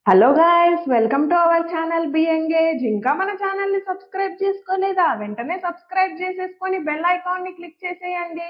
Hello guys, welcome to our channel B engage. ఇంకా మన channel ని సబ్స్క్రైబ్ చేసుకోలేదా? వెంటనే సబ్స్క్రైబ్ చేసేసుకొని బెల్ ఐకాన్ ని క్లిక్ చేసేయండి.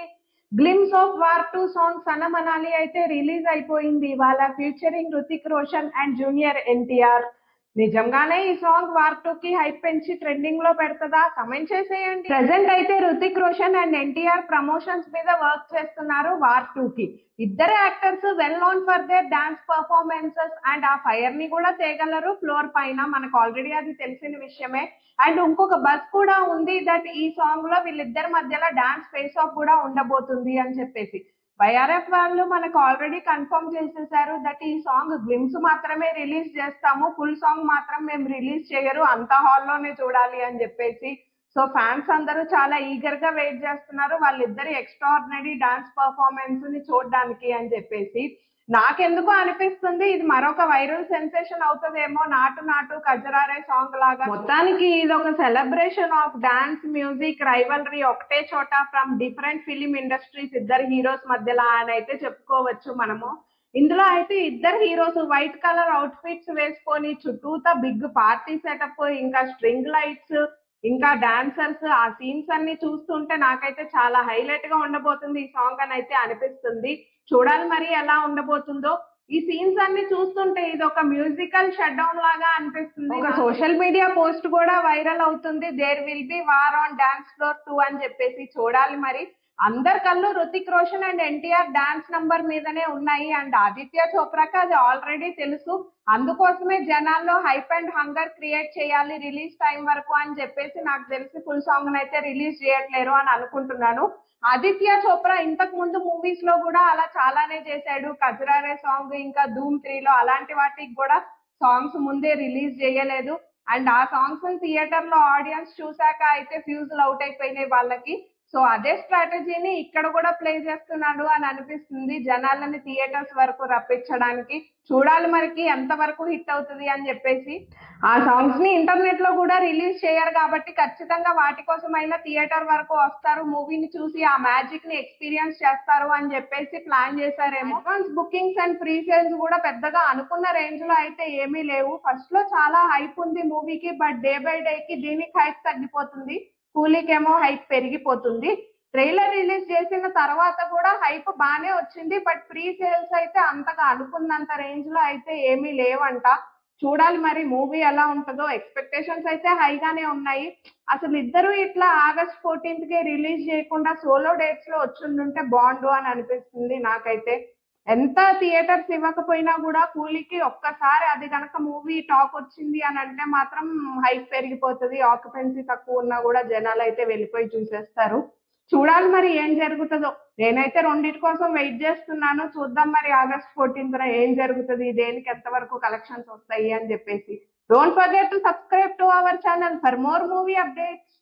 గ్లిమ్స్ ఆఫ్ వార్ 2 సాంగ్ సనమనాలి అయితే రిలీజ్ అయిపోయింది ఇవాళ, ఫ్యూచరింగ్ హృతిక్ రోషన్ అండ్ జూనియర్ ఎన్టీఆర్. నిజంగానే ఈ సాంగ్ వార్ 2 కి హైప్ పెంచి ట్రెండింగ్ లో పెడతదా? కమెంట్ చేసేయండి. ప్రెసెంట్ అయితే హృతిక్ రోషన్ అండ్ ఎన్టీఆర్ ప్రమోషన్స్ మీద వర్క్ చేస్తున్నారు వార్ 2 కి. ఇద్దరు actors well known for their dance performances and ఆ ఫైర్ ని కూడా తేగలరు ఫ్లోర్ పైన. మనకు ఆల్రెడీ అది తెలిసిన విషయమే. అండ్ ఇంకొక బస్ కూడా ఉంది దట్ ఈ సాంగ్ లో వీళ్ళిద్దరి మధ్యలో డాన్స్ ఫేస్ ఆఫ్ కూడా ఉండబోతుంది అని చెప్పేసి. వైఆర్ఎఫ్ వాళ్ళు మనకు ఆల్రెడీ కన్ఫర్మ్ చేసేసారు దట్ ఈ సాంగ్ గ్లిమ్స్ మాత్రమే రిలీజ్ చేస్తాము, ఫుల్ సాంగ్ మాత్రం మేము రిలీజ్ చేయరు, అంత హాల్లోనే చూడాలి అని చెప్పేసి. సో ఫ్యాన్స్ అందరూ చాలా ఈగర్ గా వెయిట్ చేస్తున్నారు వాళ్ళిద్దరి ఎక్స్ట్రాడినరీ డాన్స్ పర్ఫార్మెన్స్ ని చూడడానికి అని చెప్పేసి. నాకెందుకో అనిపిస్తుంది ఇది మరొక వైరల్ సెన్సేషన్ అవుతుందేమో, నాటు నాటు కజరారే సాంగ్ లాగా. మొత్తానికి ఇది ఒక celebration of dance, music, rivalry ఒకటే చోట ఫ్రమ్ డిఫరెంట్ ఫిలిం ఇండస్ట్రీస్, ఇద్దరు హీరోస్ మధ్యలో అని అయితే చెప్పుకోవచ్చు మనము. ఇందులో అయితే ఇద్దరు heroes white colour out fits వేసుకొని చుట్టూతా బిగ్ పార్టీ సెటప్, ఇంకా స్ట్రింగ్ లైట్స్, ఇంకా డాన్సర్స్, ఆ సీన్స్ అన్ని చూస్తుంటే నాకైతే చాలా హైలైట్ గా ఉండబోతుంది ఈ సాంగ్ అని అయితే అనిపిస్తుంది. చూడాలి మరి ఎలా ఉండబోతుందో. ఈ సీన్స్ అన్ని చూస్తుంటే ఇది ఒక మ్యూజికల్ షట్ డౌన్ లాగా అనిపిస్తుంది. ఒక సోషల్ మీడియా పోస్ట్ కూడా వైరల్ అవుతుంది, there will be war on dance floor 2 అని చెప్పేసి. చూడాలి మరి. అందరి కళ్ళు Hrithik Roshan and NTR dance number మీదనే ఉన్నాయి. అండ్ ఆదిత్య చోప్రాకి అది ఆల్రెడీ తెలుసు, అందుకోసమే జనాల్లో హైప్ అండ్ హంగర్ క్రియేట్ చేయాలి రిలీజ్ టైం వరకు అని చెప్పేసి నాకు తెలిసి ఫుల్ సాంగ్ అయితే రిలీజ్ చేయట్లేరు అని అనుకుంటున్నాను. ఆదిత్య చోప్రా ఇంతకు ముందు మూవీస్ లో కూడా అలా చాలానే చేశాడు. కజరారే సాంగ్, ఇంకా ధూమ్ 3 లో అలాంటి వాటికి కూడా సాంగ్స్ ముందే రిలీజ్ చేయలేదు. అండ్ ఆ సాంగ్స్ థియేటర్ లో ఆడియన్స్ చూసాక అయితే ఫ్యూజులు అవుట్ అయిపోయినాయి వాళ్ళకి. సో అదే స్ట్రాటజీని ఇక్కడ కూడా ప్లే చేస్తున్నాడు అని అనిపిస్తుంది, జనాలని థియేటర్స్ వరకు రప్పించడానికి. చూడాలి మరికి ఎంత వరకు హిట్ అవుతుంది అని చెప్పేసి. ఆ సాంగ్స్ ని ఇంటర్నెట్ లో కూడా రిలీజ్ చేయరు కాబట్టి ఖచ్చితంగా వాటి కోసమైనా థియేటర్ వరకు వస్తారు, మూవీని చూసి ఆ మ్యాజిక్ ని ఎక్స్పీరియన్స్ చేస్తారు అని చెప్పేసి ప్లాన్ చేశారేమో. Advance bookings and pre sales కూడా పెద్దగా అనుకున్న రేంజ్ లో అయితే ఏమీ లేవు. ఫస్ట్ లో చాలా హైప్ ఉంది మూవీకి, బట్ డే బై డే కి దీనికి హైప్ తగ్గిపోతుంది, కూలీకేమో హైప్ పెరిగిపోతుంది. ట్రైలర్ రిలీజ్ చేసిన తర్వాత కూడా హైప్ బానే వచ్చింది, బట్ ప్రీ సేల్స్ అయితే అంతగా అనుకున్నంత రేంజ్ లో అయితే ఏమీ లేవంట. చూడాలి మరి మూవీ ఎలా ఉంటుందో. ఎక్స్పెక్టేషన్స్ అయితే హైగానే ఉన్నాయి. అసలు ఇద్దరు ఇట్లా ఆగస్ట్ 14th కి రిలీజ్ చేయకుండా సోలో డేట్స్ లో వచ్చిండుంటే బాగుండు అని అనిపిస్తుంది నాకైతే. ఎంత థియేటర్స్ ఇవ్వకపోయినా కూడా కూలీకి ఒక్కసారి అది కనుక మూవీ టాక్ వచ్చింది అని అంటే మాత్రం హైప్ పెరిగిపోతుంది. ఆక్యుపెన్సీ తక్కువ ఉన్నా కూడా జనాలు అయితే వెళ్ళిపోయి చూసేస్తారు. చూడాలి మరి ఏం జరుగుతుందో. నేనైతే రెండింటి కోసం వెయిట్ చేస్తున్నాను. చూద్దాం మరి ఆగస్ట్ 14th ఏం జరుగుతుంది, దేనికి ఎంతవరకు కలెక్షన్స్ వస్తాయి అని చెప్పేసి. Don't forget to subscribe to our channel for more movie updates.